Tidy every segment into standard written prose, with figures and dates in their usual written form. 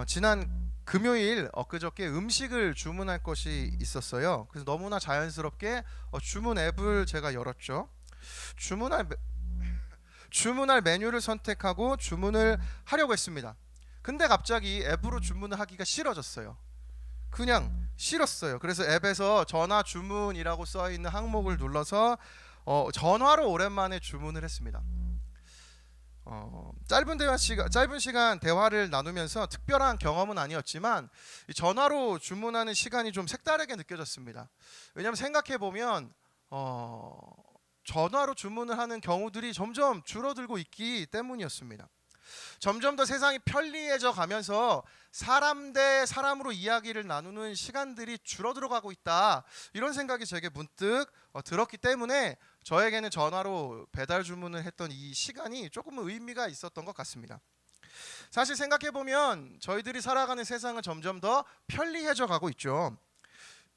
지난 금요일 엊그저께 음식을 주문할 것이 있었어요. 그래서 너무나 자연스럽게 주문 앱을 제가 열었죠. 주문할 메- 주문할 메뉴를 선택하고 주문을 하려고 했습니다. 근데 갑자기 앱으로 주문을 하기가 싫어졌어요. 그냥 싫었어요. 그래서 앱에서 전화 주문이라고 써 있는 항목을 눌러서 전화로 오랜만에 주문을 했습니다. 짧은 시간 대화를 나누면서 특별한 경험은 아니었지만 이 전화로 주문하는 시간이 좀 색다르게 느껴졌습니다. 왜냐하면 생각해 보면 전화로 주문을 하는 경우들이 점점 줄어들고 있기 때문이었습니다. 점점 더 세상이 편리해져 가면서 사람 대 사람으로 이야기를 나누는 시간들이 줄어들어 가고 있다. 이런 생각이 제게 문득 들었기 때문에 저에게는 전화로 배달 주문을 했던 이 시간이 조금 의미가 있었던 것 같습니다. 사실 생각해 보면 저희들이 살아가는 세상은 점점 더 편리해져 가고 있죠.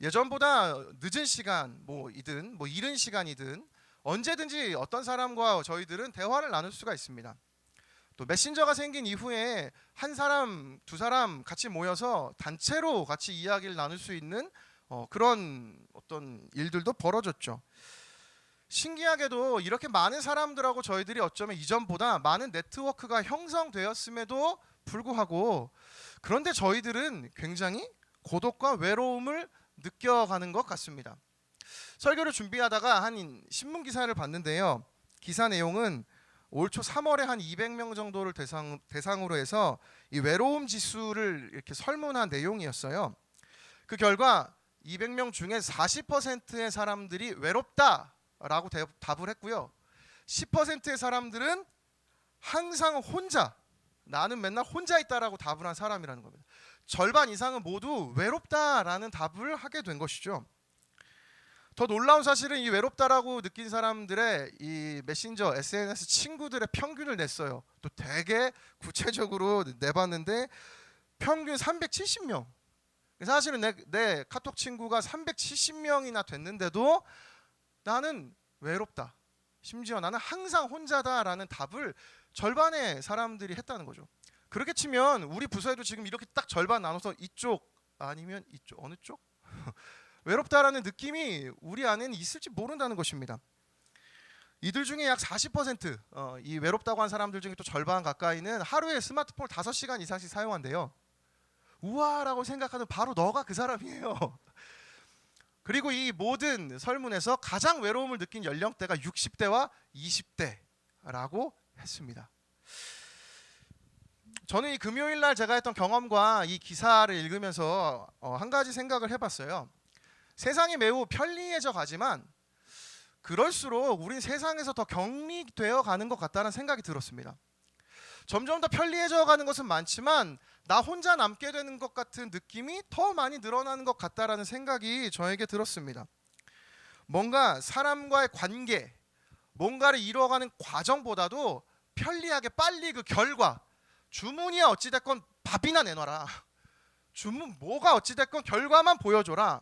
예전보다 늦은 시간 뭐이든 뭐 이른 시간이든 언제든지 어떤 사람과 저희들은 대화를 나눌 수가 있습니다. 또 메신저가 생긴 이후에 한 사람, 두 사람 같이 모여서 단체로 같이 이야기를 나눌 수 있는 그런 어떤 일들도 벌어졌죠. 신기하게도 이렇게 많은 사람들하고 저희들이 어쩌면 이전보다 많은 네트워크가 형성되었음에도 불구하고 그런데 저희들은 굉장히 고독과 외로움을 느껴가는 것 같습니다. 설교를 준비하다가 한 신문 기사를 봤는데요. 기사 내용은 올 초 3월에 한 200명 정도를 대상으로 해서 이 외로움 지수를 이렇게 설문한 내용이었어요. 그 결과 200명 중에 40%의 사람들이 외롭다라고 답을 했고요. 10%의 사람들은 항상 혼자, 나는 맨날 혼자 있다라고 답을 한 사람이라는 겁니다. 절반 이상은 모두 외롭다라는 답을 하게 된 것이죠. 더 놀라운 사실은 이 외롭다라고 느낀 사람들의 이 메신저 SNS 친구들의 평균을 냈어요. 또 되게 구체적으로 내봤는데 평균 370명. 사실은 내 카톡 친구가 370명이나 됐는데도 나는 외롭다. 심지어 나는 항상 혼자다라는 답을 절반의 사람들이 했다는 거죠. 그렇게 치면 우리 부서에도 지금 이렇게 딱 절반 나눠서 이쪽 아니면 이쪽 어느 쪽? 외롭다라는 느낌이 우리 안에는 있을지 모른다는 것입니다. 이들 중에 약 40%, 이 외롭다고 한 사람들 중에 또 절반 가까이는 하루에 스마트폰을 5시간 이상씩 사용한대요. 우와라고 생각하는 바로 너가 그 사람이에요. 그리고 이 모든 설문에서 가장 외로움을 느낀 연령대가 60대와 20대라고 했습니다. 저는 이 금요일 날 제가 했던 경험과 이 기사를 읽으면서 한 가지 생각을 해봤어요. 세상이 매우 편리해져 가지만 그럴수록 우린 세상에서 더 격리되어 가는 것 같다는 생각이 들었습니다. 점점 더 편리해져 가는 것은 많지만 나 혼자 남게 되는 것 같은 느낌이 더 많이 늘어나는 것 같다라는 생각이 저에게 들었습니다. 뭔가 사람과의 관계, 뭔가를 이루어가는 과정보다도 편리하게 빨리 그 결과, 주문이야 어찌됐건 밥이나 내놔라. 주문 뭐가 어찌됐건 결과만 보여줘라.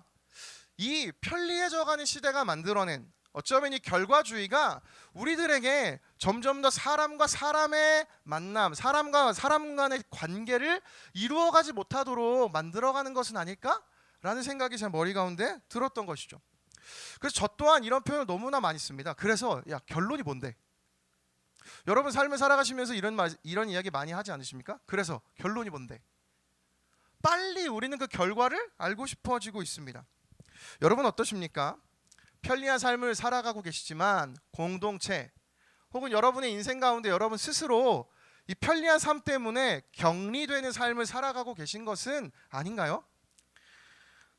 이 편리해져가는 시대가 만들어낸 어쩌면 이 결과주의가 우리들에게 점점 더 사람과 사람의 만남, 사람과 사람 간의 관계를 이루어가지 못하도록 만들어가는 것은 아닐까라는 생각이 제 머리 가운데 들었던 것이죠. 그래서 저 또한 이런 표현을 너무나 많이 씁니다. 그래서 야 결론이 뭔데? 여러분 삶을 살아가시면서 이런 이야기 많이 하지 않으십니까? 그래서 결론이 뭔데? 빨리 우리는 그 결과를 알고 싶어지고 있습니다. 여러분 어떠십니까? 편리한 삶을 살아가고 계시지만 공동체 혹은 여러분의 인생 가운데 여러분 스스로 이 편리한 삶 때문에 격리되는 삶을 살아가고 계신 것은 아닌가요?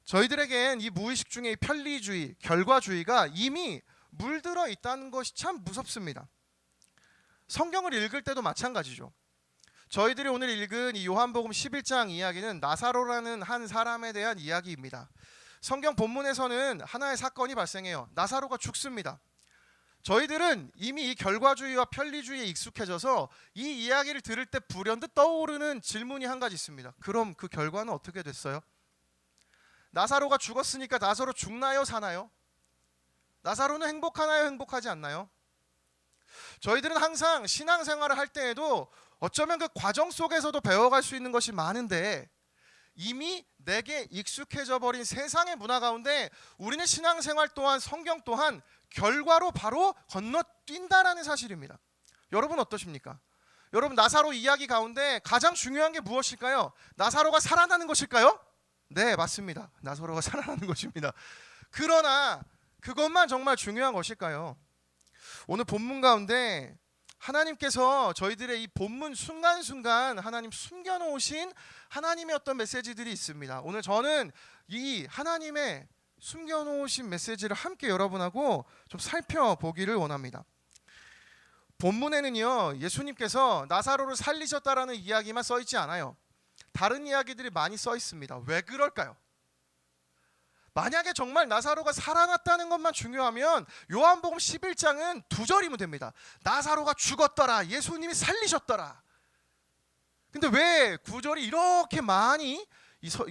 저희들에겐 이 무의식 중에 이 편리주의, 결과주의가 이미 물들어 있다는 것이 참 무섭습니다. 성경을 읽을 때도 마찬가지죠. 저희들이 오늘 읽은 이 요한복음 11장 이야기는 나사로라는 한 사람에 대한 이야기입니다. 성경 본문에서는 하나의 사건이 발생해요. 나사로가 죽습니다. 저희들은 이미 이 결과주의와 편리주의에 익숙해져서 이 이야기를 들을 때 불현듯 떠오르는 질문이 한 가지 있습니다. 그럼 그 결과는 어떻게 됐어요? 나사로가 죽었으니까 나사로 죽나요, 사나요? 나사로는 행복하나요, 행복하지 않나요? 저희들은 항상 신앙생활을 할 때에도 어쩌면 그 과정 속에서도 배워갈 수 있는 것이 많은데 이미 내게 익숙해져 버린 세상의 문화 가운데 우리는 신앙생활 또한 성경 또한 결과로 바로 건너뛴다라는 사실입니다. 여러분 어떠십니까? 여러분 나사로 이야기 가운데 가장 중요한 게 무엇일까요? 나사로가 살아나는 것일까요? 네, 맞습니다. 나사로가 살아나는 것입니다. 그러나 그것만 정말 중요한 것일까요? 오늘 본문 가운데 하나님께서 저희들의 이 본문 순간순간 하나님 숨겨놓으신 하나님의 어떤 메시지들이 있습니다. 오늘 저는 이 하나님의 숨겨놓으신 메시지를 함께 여러분하고 좀 살펴보기를 원합니다. 본문에는요, 예수님께서 나사로를 살리셨다라는 이야기만 써 있지 않아요. 다른 이야기들이 많이 써 있습니다. 왜 그럴까요? 만약에 정말 나사로가 살아났다는 것만 중요하면 요한복음 11장은 2절이면 됩니다. 나사로가 죽었더라, 예수님이 살리셨더라. 근데 왜 9절이 이렇게 많이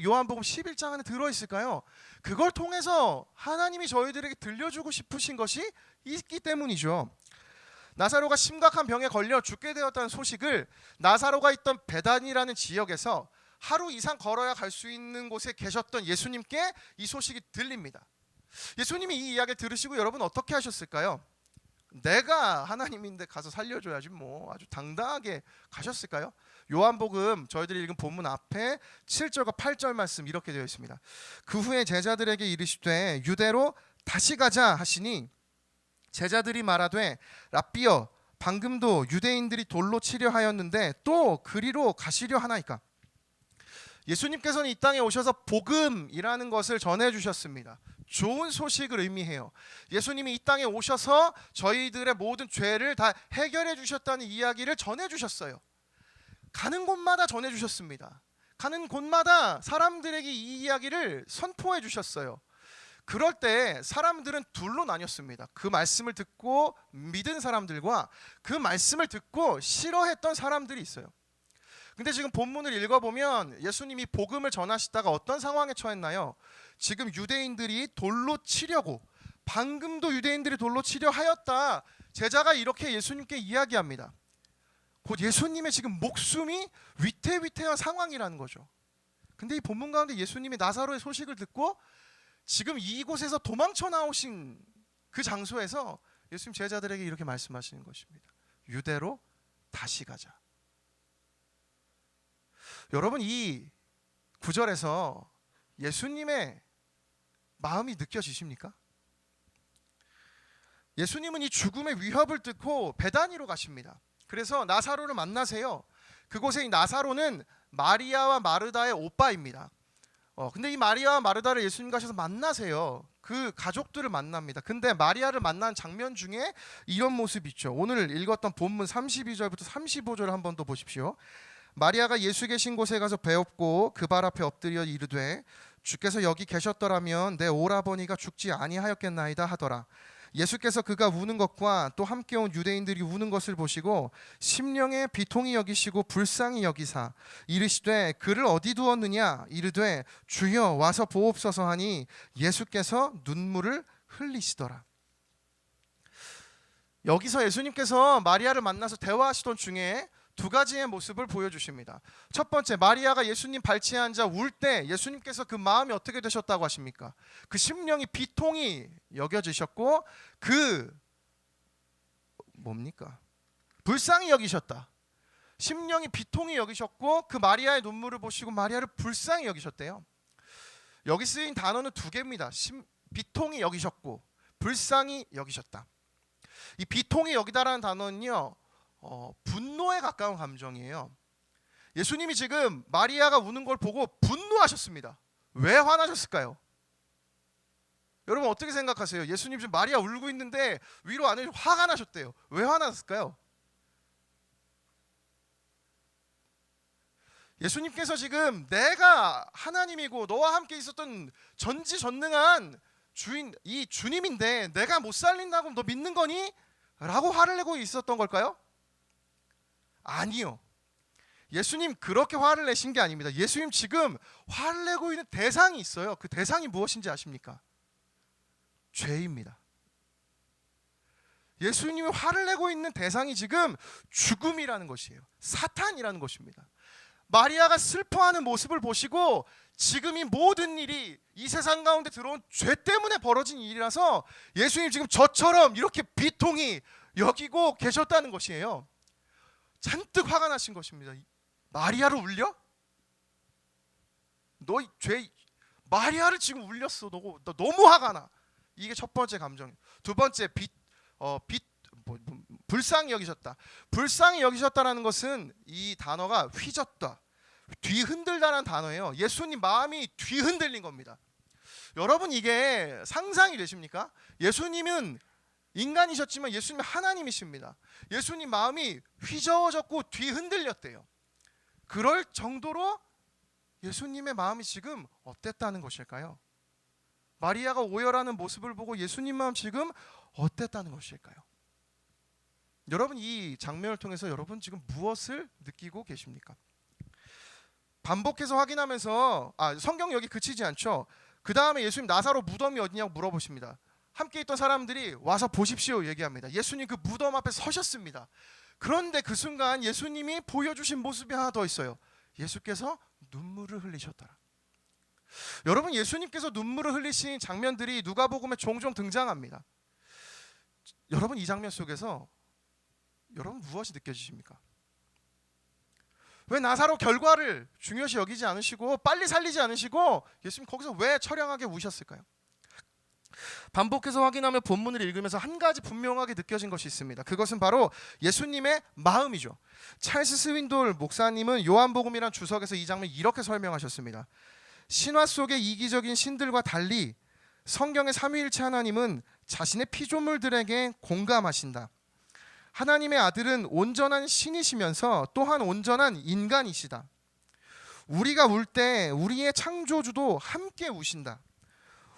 요한복음 11장 안에 들어있을까요? 그걸 통해서 하나님이 저희들에게 들려주고 싶으신 것이 있기 때문이죠. 나사로가 심각한 병에 걸려 죽게 되었다는 소식을 나사로가 있던 베단이라는 지역에서 하루 이상 걸어야 갈 수 있는 곳에 계셨던 예수님께 이 소식이 들립니다. 예수님이 이 이야기를 들으시고 여러분 어떻게 하셨을까요? 내가 하나님인데 가서 살려줘야지 뭐, 아주 당당하게 가셨을까요? 요한복음 저희들이 읽은 본문 앞에 7절과 8절 말씀 이렇게 되어 있습니다. 그 후에 제자들에게 이르시되 유대로 다시 가자 하시니 제자들이 말하되 랍비여 방금도 유대인들이 돌로 치려 하였는데 또 그리로 가시려 하나이까? 예수님께서는 이 땅에 오셔서 복음이라는 것을 전해주셨습니다. 좋은 소식을 의미해요. 예수님이 이 땅에 오셔서 저희들의 모든 죄를 다 해결해 주셨다는 이야기를 전해주셨어요. 가는 곳마다 전해주셨습니다. 가는 곳마다 사람들에게 이 이야기를 선포해 주셨어요. 그럴 때 사람들은 둘로 나뉘었습니다. 그 말씀을 듣고 믿은 사람들과 그 말씀을 듣고 싫어했던 사람들이 있어요. 근데 지금 본문을 읽어보면 예수님이 복음을 전하시다가 어떤 상황에 처했나요? 지금 유대인들이 돌로 치려고, 방금도 유대인들이 돌로 치려 하였다. 제자가 이렇게 예수님께 이야기합니다. 곧 예수님의 지금 목숨이 위태위태한 상황이라는 거죠. 근데 이 본문 가운데 예수님이 나사로의 소식을 듣고 지금 이곳에서 도망쳐 나오신 그 장소에서 예수님 제자들에게 이렇게 말씀하시는 것입니다. 유대로 다시 가자. 여러분 이 구절에서 예수님의 마음이 느껴지십니까? 예수님은 이 죽음의 위협을 뚫고 베다니로 가십니다. 그래서 나사로를 만나세요. 그곳에 이 나사로는 마리아와 마르다의 오빠입니다. 근데 이 마리아와 마르다를 예수님 가셔서 만나세요. 그 가족들을 만납니다. 근데 마리아를 만난 장면 중에 이런 모습이 있죠. 오늘 읽었던 본문 32절부터 35절 한번 더 보십시오. 마리아가 예수 계신 곳에 가서 배엎고 그 발 앞에 엎드려 이르되 주께서 여기 계셨더라면 내 오라버니가 죽지 아니하였겠나이다 하더라. 예수께서 그가 우는 것과 또 함께 온 유대인들이 우는 것을 보시고 심령에 비통히 여기시고 불쌍히 여기사 이르시되 그를 어디 두었느냐 이르되 주여 와서 보옵소서 하니 예수께서 눈물을 흘리시더라. 여기서 예수님께서 마리아를 만나서 대화하시던 중에 두 가지의 모습을 보여주십니다. 첫 번째, 마리아가 예수님 발치에 앉아 울 때 예수님께서 그 마음이 어떻게 되셨다고 하십니까? 그 심령이 비통히 여겨지셨고 그 뭡니까? 불쌍히 여기셨다. 심령이 비통히 여기셨고 그 마리아의 눈물을 보시고 마리아를 불쌍히 여기셨대요. 여기 쓰인 단어는 두 개입니다. 비통히 여기셨고 불쌍히 여기셨다. 이 비통히 여기다라는 단어는요, 분노에 가까운 감정이에요. 예수님이 지금 마리아가 우는 걸 보고 분노하셨습니다. 왜 화나셨을까요? 여러분 어떻게 생각하세요? 예수님 지금 마리아 울고 있는데 위로 안 해주고 화가 나셨대요. 왜 화났을까요? 예수님께서 지금 내가 하나님이고 너와 함께 있었던 전지전능한 주인, 이 주님인데 내가 못 살린다고 너 믿는 거니? 라고 화를 내고 있었던 걸까요? 아니요. 예수님 그렇게 화를 내신 게 아닙니다. 예수님 지금 화를 내고 있는 대상이 있어요. 그 대상이 무엇인지 아십니까? 죄입니다. 예수님이 화를 내고 있는 대상이 지금 죽음이라는 것이에요. 사탄이라는 것입니다. 마리아가 슬퍼하는 모습을 보시고 지금 이 모든 일이 이 세상 가운데 들어온 죄 때문에 벌어진 일이라서 예수님 지금 저처럼 이렇게 비통히 여기고 계셨다는 것이에요. 잔뜩 화가 나신 것입니다. 마리아를 울려? 너 죄 마리아를 지금 울렸어. 너 너무 화가 나. 이게 첫 번째 감정이에요. 두 번째 불쌍히 여기셨다. 불쌍히 여기셨다라는 것은 이 단어가 휘젓다, 뒤흔들다라는 단어예요. 예수님 마음이 뒤흔들린 겁니다. 여러분 이게 상상이 되십니까? 예수님은 인간이셨지만 예수님은 하나님이십니다. 예수님 마음이 휘저어졌고 뒤흔들렸대요. 그럴 정도로 예수님의 마음이 지금 어땠다는 것일까요? 마리아가 오열하는 모습을 보고 예수님 마음 지금 어땠다는 것일까요? 여러분 이 장면을 통해서 여러분 지금 무엇을 느끼고 계십니까? 반복해서 확인하면서 성경 여기 그치지 않죠. 그 다음에 예수님 나사로 무덤이 어디냐고 물어보십니다. 함께 있던 사람들이 와서 보십시오 얘기합니다. 예수님 그 무덤 앞에 서셨습니다. 그런데 그 순간 예수님이 보여주신 모습이 하나 더 있어요. 예수께서 눈물을 흘리셨더라. 여러분 예수님께서 눈물을 흘리신 장면들이 누가복음에 종종 등장합니다. 여러분 이 장면 속에서 여러분 무엇이 느껴지십니까? 왜 나사로 결과를 중요시 여기지 않으시고 빨리 살리지 않으시고 예수님 거기서 왜 처량하게 우셨을까요? 반복해서 확인하며 본문을 읽으면서 한 가지 분명하게 느껴진 것이 있습니다. 그것은 바로 예수님의 마음이죠. 찰스 스윈돌 목사님은 요한복음이란 주석에서 이 장면 이렇게 설명하셨습니다. 신화 속의 이기적인 신들과 달리 성경의 삼위일체 하나님은 자신의 피조물들에게 공감하신다. 하나님의 아들은 온전한 신이시면서 또한 온전한 인간이시다. 우리가 울 때 우리의 창조주도 함께 우신다.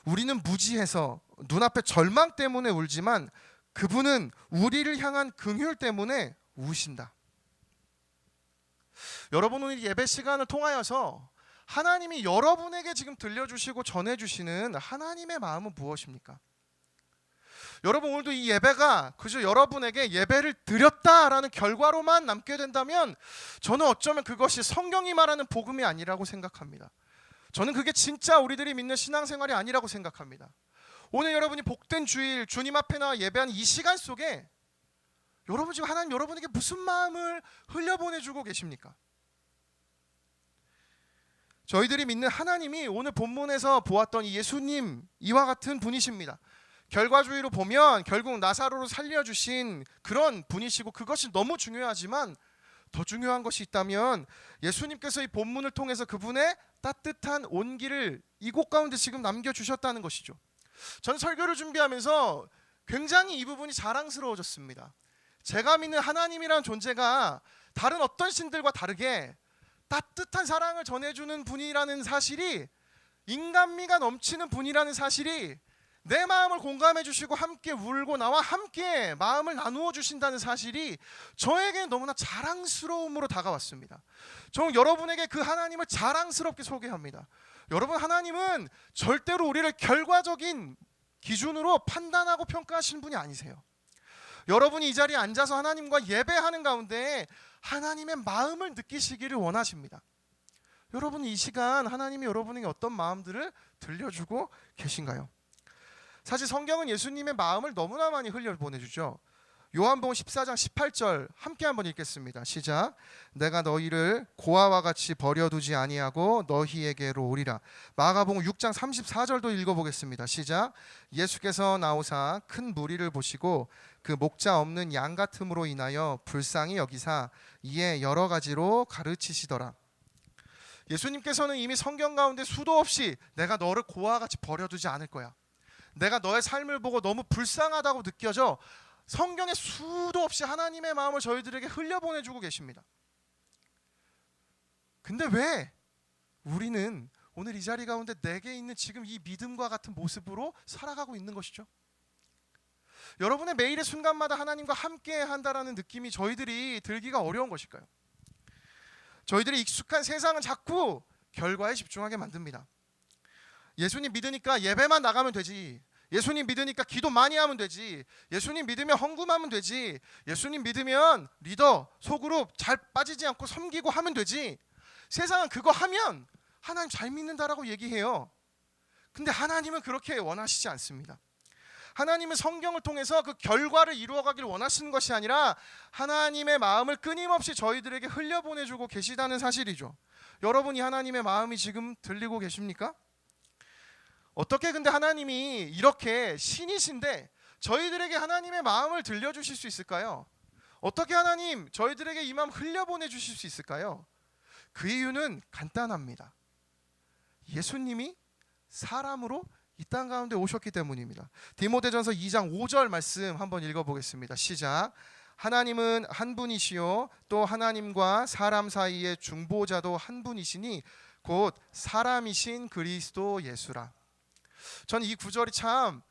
우리는 무지해서 눈앞에 절망 때문에 울지만 그분은 우리를 향한 긍휼 때문에 우신다. 여러분 오늘 예배 시간을 통하여서 하나님이 여러분에게 지금 들려주시고 전해주시는 하나님의 마음은 무엇입니까? 여러분 오늘도 이 예배가 그저 여러분에게 예배를 드렸다라는 결과로만 남게 된다면 저는 어쩌면 그것이 성경이 말하는 복음이 아니라고 생각합니다. 저는 그게 진짜 우리들이 믿는 신앙생활이 아니라고 생각합니다. 오늘 여러분이 복된 주일 주님 앞에 나와 예배하는 이 시간 속에 여러분 지금 하나님 여러분에게 무슨 마음을 흘려보내주고 계십니까? 저희들이 믿는 하나님이 오늘 본문에서 보았던 이 예수님 이와 같은 분이십니다. 결과주의로 보면 결국 나사로를 살려주신 그런 분이시고 그것이 너무 중요하지만 더 중요한 것이 있다면 예수님께서 이 본문을 통해서 그분의 따뜻한 온기를 이곳 가운데 지금 남겨주셨다는 것이죠. 전 설교를 준비하면서 굉장히 이 부분이 자랑스러워졌습니다. 제가 믿는 하나님이라는 존재가 다른 어떤 신들과 다르게 따뜻한 사랑을 전해주는 분이라는 사실이, 인간미가 넘치는 분이라는 사실이, 내 마음을 공감해 주시고 함께 울고 나와 함께 마음을 나누어 주신다는 사실이 저에게 너무나 자랑스러움으로 다가왔습니다. 저는 여러분에게 그 하나님을 자랑스럽게 소개합니다. 여러분 하나님은 절대로 우리를 결과적인 기준으로 판단하고 평가하시는 분이 아니세요. 여러분이 이 자리에 앉아서 하나님과 예배하는 가운데 하나님의 마음을 느끼시기를 원하십니다. 여러분 이 시간 하나님이 여러분에게 어떤 마음들을 들려주고 계신가요? 사실 성경은 예수님의 마음을 너무나 많이 흘려보내주죠. 요한복음 14장 18절 함께 한번 읽겠습니다. 시작. 내가 너희를 고아와 같이 버려두지 아니하고 너희에게로 오리라. 마가복음 6장 34절도 읽어보겠습니다. 시작. 예수께서 나오사 큰 무리를 보시고 그 목자 없는 양 같음으로 인하여 불쌍히 여기사 이에 여러 가지로 가르치시더라. 예수님께서는 이미 성경 가운데 수도 없이 내가 너를 고아와 같이 버려두지 않을 거야, 내가 너의 삶을 보고 너무 불쌍하다고 느껴져 성경에 수도 없이 하나님의 마음을 저희들에게 흘려보내주고 계십니다. 근데 왜 우리는 오늘 이 자리 가운데 내게 있는 지금 이 믿음과 같은 모습으로 살아가고 있는 것이죠? 여러분의 매일의 순간마다 하나님과 함께 한다라는 느낌이 저희들이 들기가 어려운 것일까요? 저희들이 익숙한 세상은 자꾸 결과에 집중하게 만듭니다. 예수님 믿으니까 예배만 나가면 되지, 예수님 믿으니까 기도 많이 하면 되지. 예수님 믿으면 헌금하면 되지. 예수님 믿으면 리더, 소그룹 잘 빠지지 않고 섬기고 하면 되지. 세상은 그거 하면 하나님 잘 믿는다라고 얘기해요. 근데 하나님은 그렇게 원하시지 않습니다. 하나님은 성경을 통해서 그 결과를 이루어가기를 원하시는 것이 아니라 하나님의 마음을 끊임없이 저희들에게 흘려보내주고 계시다는 사실이죠. 여러분이 하나님의 마음이 지금 들리고 계십니까? 어떻게 근데 하나님이 이렇게 신이신데 저희들에게 하나님의 마음을 들려주실 수 있을까요? 어떻게 하나님 저희들에게 이 마음 흘려보내주실 수 있을까요? 그 이유는 간단합니다. 예수님이 사람으로 이 땅 가운데 오셨기 때문입니다. 디모데전서 2장 5절 말씀 한번 읽어보겠습니다. 시작. 하나님은 한 분이시요 또 하나님과 사람 사이의 중보자도 한 분이시니 곧 사람이신 그리스도 예수라. 저는 이 구절이 참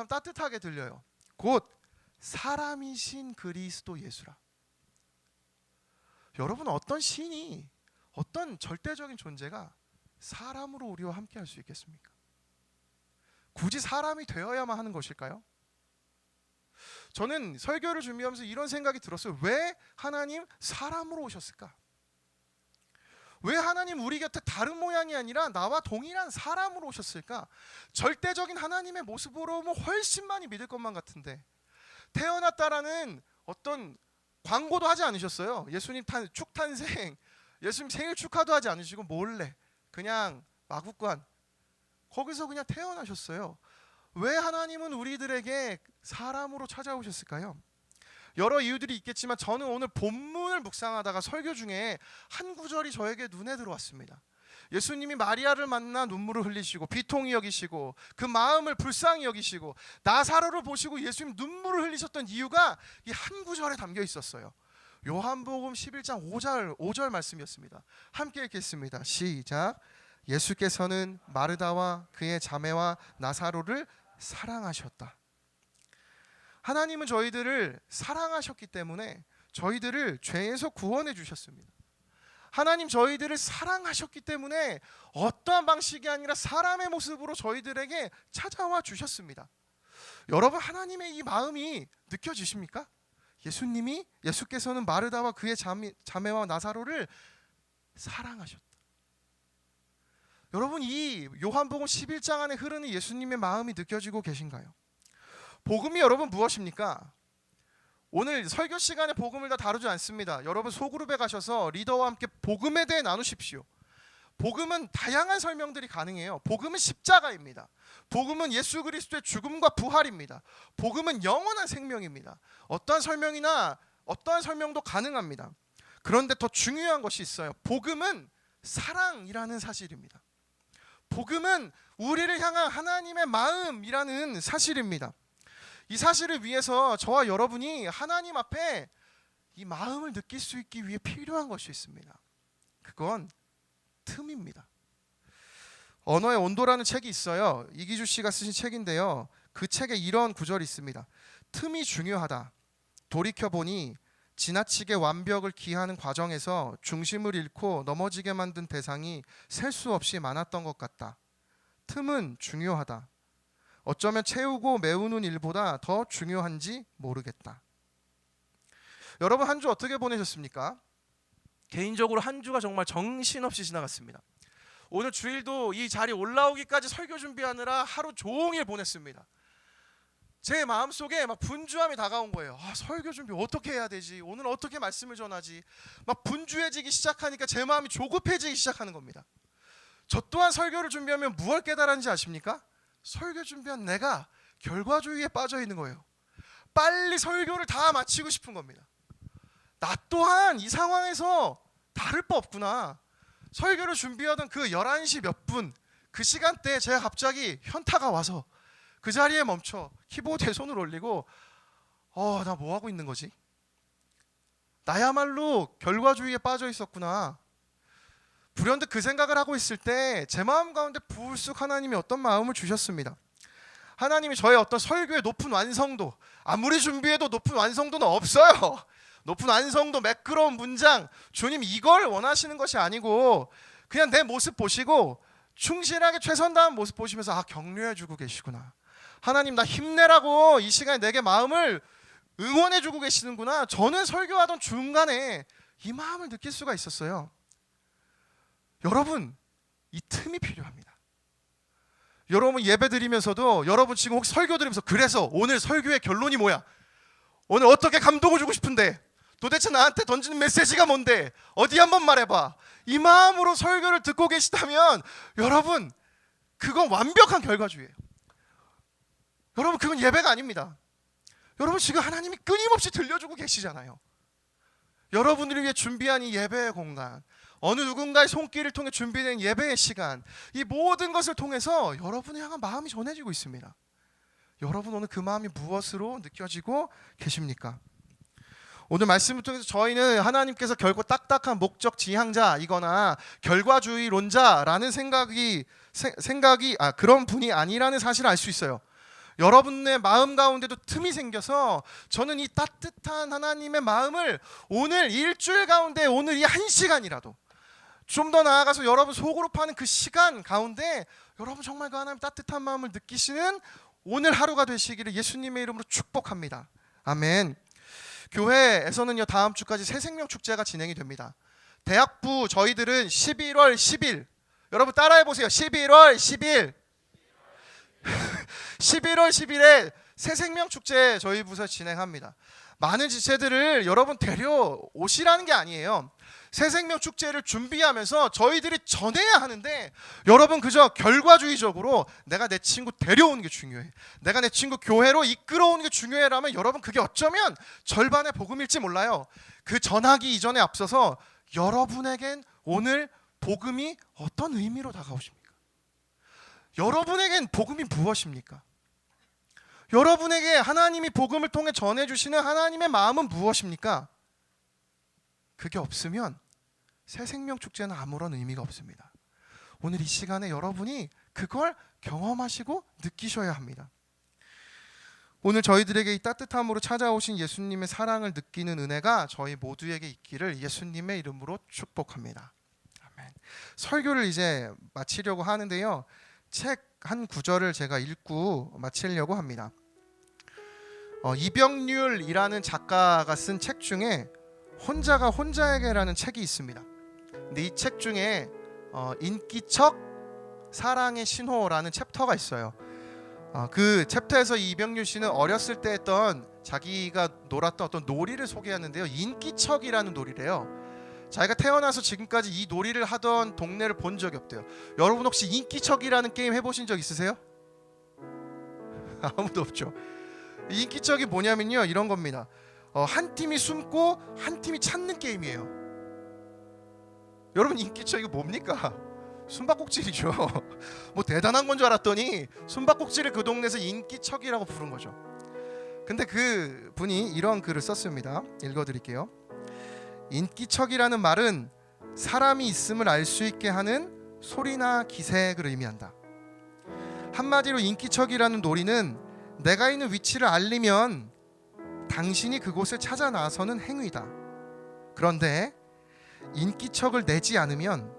따뜻하게 들려요. 곧 사람이신 그리스도 예수라. 여러분, 어떤 신이, 어떤 절대적인 존재가 사람으로 우리와 함께 할 수 있겠습니까? 굳이 사람이 되어야만 하는 것일까요? 저는 설교를 준비하면서 이런 생각이 들었어요. 왜 하나님 사람으로 오셨을까? 왜 하나님 우리 곁에 다른 모양이 아니라 나와 동일한 사람으로 오셨을까? 절대적인 하나님의 모습으로 오면 훨씬 많이 믿을 것만 같은데 태어났다라는 어떤 광고도 하지 않으셨어요. 예수님 축탄생, 예수님 생일 축하도 하지 않으시고 몰래 그냥 마구간 거기서 그냥 태어나셨어요. 왜 하나님은 우리들에게 사람으로 찾아오셨을까요? 여러 이유들이 있겠지만 저는 오늘 본문을 묵상하다가 설교 중에 한 구절이 저에게 눈에 들어왔습니다. 예수님이 마리아를 만나 눈물을 흘리시고 비통히 여기시고 그 마음을 불쌍히 여기시고 나사로를 보시고 예수님 눈물을 흘리셨던 이유가 이 한 구절에 담겨 있었어요. 요한복음 11장 5절 말씀이었습니다. 함께 읽겠습니다. 시작. 예수께서는 마르다와 그의 자매와 나사로를 사랑하셨다. 하나님은 저희들을 사랑하셨기 때문에 저희들을 죄에서 구원해 주셨습니다. 하나님 저희들을 사랑하셨기 때문에 어떠한 방식이 아니라 사람의 모습으로 저희들에게 찾아와 주셨습니다. 여러분, 하나님의 이 마음이 느껴지십니까? 예수께서는 마르다와 그의 자매와 나사로를 사랑하셨다. 여러분, 이 요한복음 11장 안에 흐르는 예수님의 마음이 느껴지고 계신가요? 복음이 여러분 무엇입니까? 오늘 설교 시간에 복음을 다 다루지 않습니다. 여러분 소그룹에 가셔서 리더와 함께 복음에 대해 나누십시오. 복음은 다양한 설명들이 가능해요. 복음은 십자가입니다. 복음은 예수 그리스도의 죽음과 부활입니다. 복음은 영원한 생명입니다. 어떠한 설명도 가능합니다. 그런데 더 중요한 것이 있어요. 복음은 사랑이라는 사실입니다. 복음은 우리를 향한 하나님의 마음이라는 사실입니다. 이 사실을 위해서 저와 여러분이 하나님 앞에 이 마음을 느낄 수 있기 위해 필요한 것이 있습니다. 그건 틈입니다. 언어의 온도라는 책이 있어요. 이기주 씨가 쓰신 책인데요. 그 책에 이런 구절이 있습니다. 틈이 중요하다. 돌이켜보니 지나치게 완벽을 기하는 과정에서 중심을 잃고 넘어지게 만든 대상이 셀 수 없이 많았던 것 같다. 틈은 중요하다. 어쩌면 채우고 메우는 일보다 더 중요한지 모르겠다. 여러분, 한 주 어떻게 보내셨습니까? 개인적으로 한 주가 정말 정신없이 지나갔습니다. 오늘 주일도 이 자리 올라오기까지 설교 준비하느라 하루 종일 보냈습니다. 제 마음속에 막 분주함이 다가온 거예요. 설교 준비 어떻게 해야 되지? 오늘 어떻게 말씀을 전하지? 막 분주해지기 시작하니까 제 마음이 조급해지기 시작하는 겁니다. 저 또한 설교를 준비하면 무엇을 깨달았는지 아십니까? 설교 준비한 내가 결과주의에 빠져 있는 거예요. 빨리 설교를 다 마치고 싶은 겁니다. 나 또한 이 상황에서 다를 바 없구나. 설교를 준비하던 그 11시 몇 분 그 시간대에 제가 갑자기 현타가 와서 그 자리에 멈춰 키보드에 손을 올리고 나 뭐 하고 있는 거지? 나야말로 결과주의에 빠져 있었구나. 불현듯 그 생각을 하고 있을 때 제 마음 가운데 불쑥 하나님이 어떤 마음을 주셨습니다. 하나님이 저의 어떤 설교의 높은 완성도, 아무리 준비해도 높은 완성도는 없어요. 높은 완성도, 매끄러운 문장, 주님 이걸 원하시는 것이 아니고 그냥 내 모습 보시고 충실하게 최선 다한 모습 보시면서 격려해 주고 계시구나. 하나님 나 힘내라고 이 시간에 내게 마음을 응원해주고 계시는구나. 저는 설교하던 중간에 이 마음을 느낄 수가 있었어요. 여러분, 이 틈이 필요합니다. 여러분 예배 드리면서도 여러분 지금 혹시 설교 들으면서 그래서 오늘 설교의 결론이 뭐야? 오늘 어떻게 감동을 주고 싶은데? 도대체 나한테 던지는 메시지가 뭔데? 어디 한번 말해봐. 이 마음으로 설교를 듣고 계시다면 여러분 그건 완벽한 결과주의예요. 여러분 그건 예배가 아닙니다. 여러분 지금 하나님이 끊임없이 들려주고 계시잖아요. 여러분들을 위해 준비한 이 예배의 공간, 어느 누군가의 손길을 통해 준비된 예배의 시간, 이 모든 것을 통해서 여러분을 향한 마음이 전해지고 있습니다. 여러분 오늘 그 마음이 무엇으로 느껴지고 계십니까? 오늘 말씀을 통해서 저희는 하나님께서 결코 딱딱한 목적 지향자이거나 결과주의론자라는 생각이 그런 분이 아니라는 사실을 알 수 있어요. 여러분의 마음 가운데도 틈이 생겨서 저는 이 따뜻한 하나님의 마음을 오늘 일주일 가운데 오늘 이 한 시간이라도 좀 더 나아가서 여러분 속으로 파는 그 시간 가운데 여러분 정말 그 하나님 따뜻한 마음을 느끼시는 오늘 하루가 되시기를 예수님의 이름으로 축복합니다. 아멘. 교회에서는요 다음 주까지 새생명 축제가 진행이 됩니다. 대학부 저희들은 11월 10일 여러분 따라해보세요. 11월 10일 11월 10일에 새생명 축제 저희 부서 진행합니다. 많은 지체들을 여러분 데려오시라는 게 아니에요. 새생명 축제를 준비하면서 저희들이 전해야 하는데 여러분 그저 결과주의적으로 내가 내 친구 데려오는 게 중요해, 내가 내 친구 교회로 이끌어오는 게 중요해라면 여러분 그게 어쩌면 절반의 복음일지 몰라요. 그 전하기 이전에 앞서서 여러분에겐 오늘 복음이 어떤 의미로 다가오십니까? 여러분에겐 복음이 무엇입니까? 여러분에게 하나님이 복음을 통해 전해주시는 하나님의 마음은 무엇입니까? 그게 없으면 새생명축제는 아무런 의미가 없습니다. 오늘 이 시간에 여러분이 그걸 경험하시고 느끼셔야 합니다. 오늘 저희들에게 이 따뜻함으로 찾아오신 예수님의 사랑을 느끼는 은혜가 저희 모두에게 있기를 예수님의 이름으로 축복합니다. 아멘. 설교를 이제 마치려고 하는데요, 책 한 구절을 제가 읽고 마치려고 합니다. 이병률이라는 작가가 쓴 책 중에 혼자가 혼자에게라는 책이 있습니다. 근데 이 책 중에 인기척 사랑의 신호라는 챕터가 있어요. 그 챕터에서 이병률 씨는 어렸을 때 했던 자기가 놀았던 어떤 놀이를 소개하는데요, 인기척이라는 놀이래요. 자기가 태어나서 지금까지 이 놀이를 하던 동네를 본 적이 없대요. 여러분 혹시 인기척이라는 게임 해보신 적 있으세요? 아무도 없죠. 인기척이 뭐냐면요, 이런 겁니다. 한 팀이 숨고 한 팀이 찾는 게임이에요. 여러분 인기척 이거 뭡니까? 숨바꼭질이죠. 뭐 대단한 건 줄 알았더니 숨바꼭질을 그 동네에서 인기척이라고 부른 거죠. 근데 그 분이 이런 글을 썼습니다. 읽어드릴게요. 인기척이라는 말은 사람이 있음을 알 수 있게 하는 소리나 기색을 의미한다. 한마디로 인기척이라는 놀이는 내가 있는 위치를 알리면 당신이 그곳을 찾아 나서는 행위다. 그런데 인기척을 내지 않으면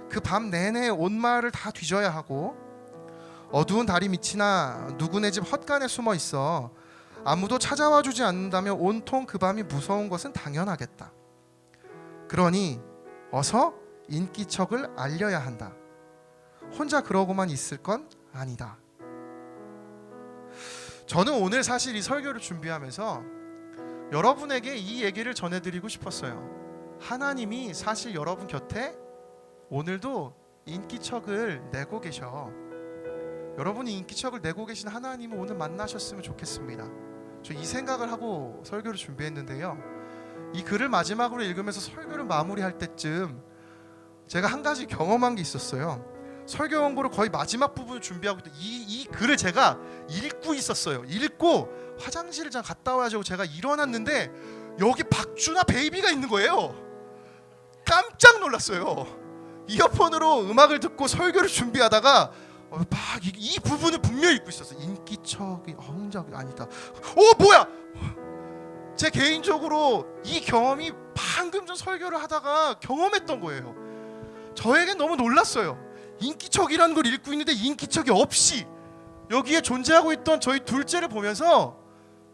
그 밤 내내 온 마을을 다 뒤져야 하고 어두운 다리 밑이나 누구네 집 헛간에 숨어 있어 아무도 찾아와 주지 않는다면 온통 그 밤이 무서운 것은 당연하겠다. 그러니 어서 인기척을 알려야 한다. 혼자 그러고만 있을 건 아니다. 저는 오늘 사실 이 설교를 준비하면서 여러분에게 이 얘기를 전해드리고 싶었어요. 하나님이 사실 여러분 곁에 오늘도 인기척을 내고 계셔. 여러분이 인기척을 내고 계신 하나님을 오늘 만나셨으면 좋겠습니다. 저 이 생각을 하고 설교를 준비했는데요, 이 글을 마지막으로 읽으면서 설교를 마무리할 때쯤 제가 한 가지 경험한 게 있었어요. 설교 원고를 거의 마지막 부분을 준비하고 있을 때 이 글을 제가 읽고 있었어요. 읽고 화장실을 잠깐 갔다 와야지 제가 일어났는데 여기 박준하 베이비가 있는 거예요. 깜짝 놀랐어요. 이어폰으로 음악을 듣고 설교를 준비하다가 막 이 부분을 분명히 읽고 있었어요. 인기척이 혼자 아니다. 뭐야? 제 개인적으로 이 경험이 방금 전 설교를 하다가 경험했던 거예요. 저에겐 너무 놀랐어요. 인기척이라는 걸 읽고 있는데 인기척이 없이 여기에 존재하고 있던 저희 둘째를 보면서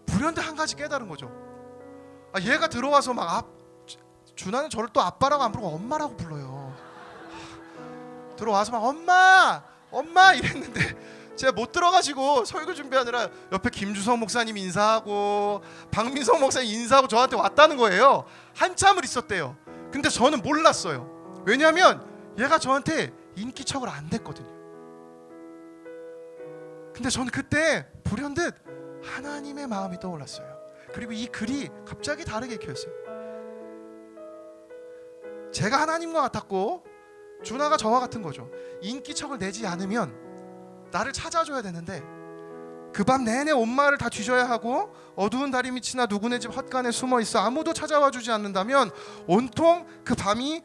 불현듯 한 가지 깨달은 거죠. 얘가 들어와서 막 준하는 저를 또 아빠라고 안 부르고 엄마라고 불러요. 들어와서 막 엄마 이랬는데 제가 못 들어가지고 설교 준비하느라 옆에 김주성 목사님 인사하고 박민성 목사님 인사하고 저한테 왔다는 거예요. 한참을 있었대요. 근데 저는 몰랐어요. 왜냐하면 얘가 저한테 인기척을 안 댔거든요. 근데 저는 그때 불현듯 하나님의 마음이 떠올랐어요. 그리고 이 글이 갑자기 다르게 읽혔어요. 제가 하나님과 같았고 준하가 저와 같은 거죠. 인기척을 내지 않으면 나를 찾아줘야 되는데 그 밤 내내 온마을을 다 뒤져야 하고 어두운 달이 밑이나 누구네 집 헛간에 숨어 있어 아무도 찾아와 주지 않는다면 온통 그 밤이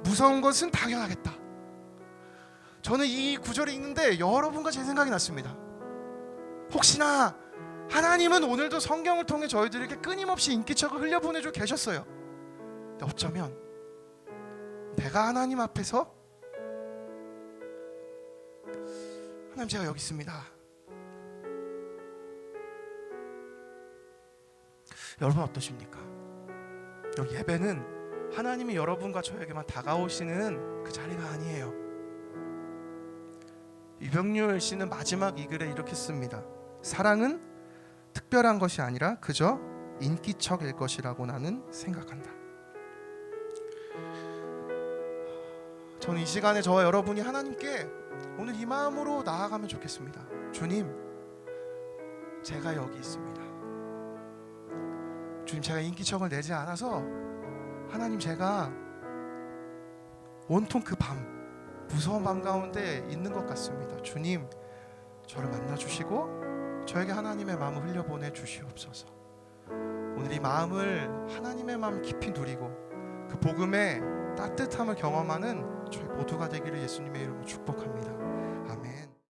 무서운 것은 당연하겠다. 저는 이 구절을 읽는데 여러분과 제 생각이 났습니다. 혹시나 하나님은 오늘도 성경을 통해 저희들에게 끊임없이 인기척을 흘려보내주고 계셨어요. 근데 어쩌면 내가 하나님 앞에서 하나님 제가 여기 있습니다. 여러분 어떠십니까? 여기 예배는 하나님이 여러분과 저에게만 다가오시는 그 자리가 아니에요. 이병률 씨는 마지막 이 글에 이렇게 씁니다. 사랑은 특별한 것이 아니라 그저 인기척일 것이라고 나는 생각한다. 저는 이 시간에 저와 여러분이 하나님께 오늘 이 마음으로 나아가면 좋겠습니다. 주님, 제가 여기 있습니다. 주님, 제가 인기척을 내지 않아서 하나님 제가 온통 그 밤 무서운 밤 가운데 있는 것 같습니다. 주님, 저를 만나주시고 저에게 하나님의 마음을 흘려보내 주시옵소서. 오늘 이 마음을 하나님의 마음 깊이 누리고 그 복음의 따뜻함을 경험하는 저희 모두가 되기를 예수님의 이름으로 축복합니다. 아멘.